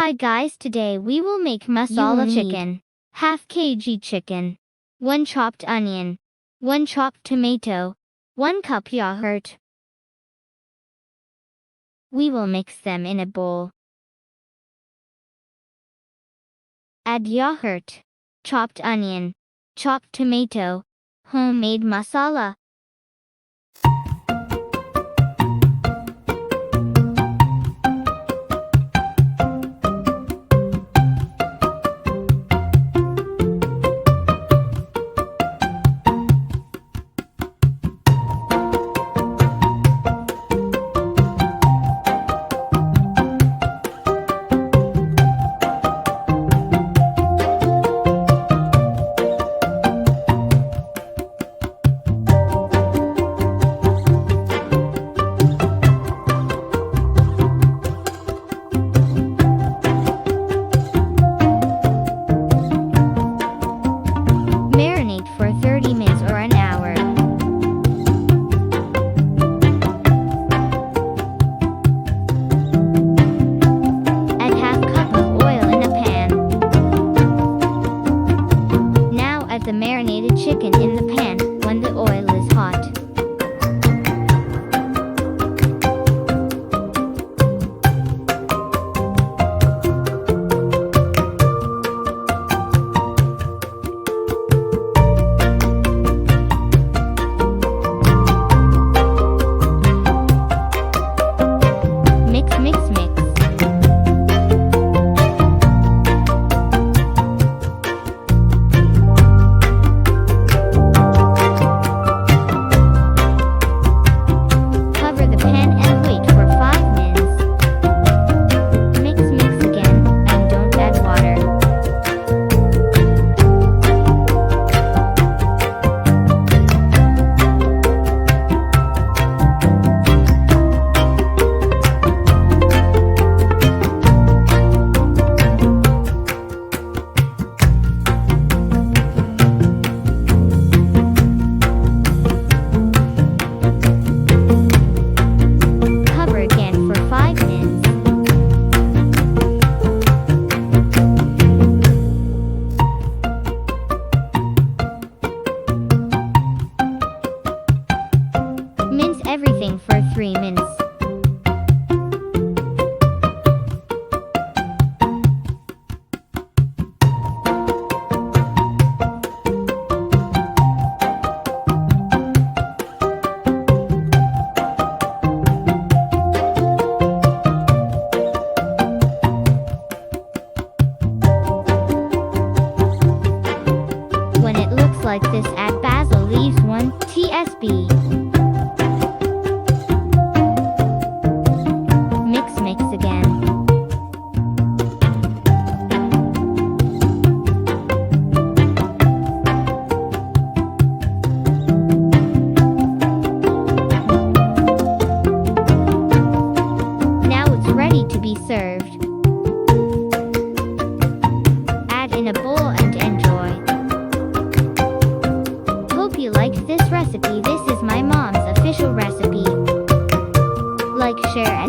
Hi guys, today we will make masala chicken. Half kg chicken, 1 chopped onion, 1 chopped tomato, 1 cup yogurt. We will mix them in a bowl. Add yogurt, chopped onion, chopped tomato, homemade masala. Marinate for 30 minutes or an hour. Add half cup of oil in a pan. Now add the marinated chicken in the pan when the oil is hot. Mix, mix, mix. Cover the pan and wait for 5 minutes. Mix, mix again, and don't add water. Cover again for 5 minutes. Mince everything for 3 minutes. When it looks like this, add basil leaves 1 tsp. Mix, mix again. Now it's ready to be served. Add in a bowl and enjoy. Hope you liked this recipe. This is my mom's official recipe. Like, share, and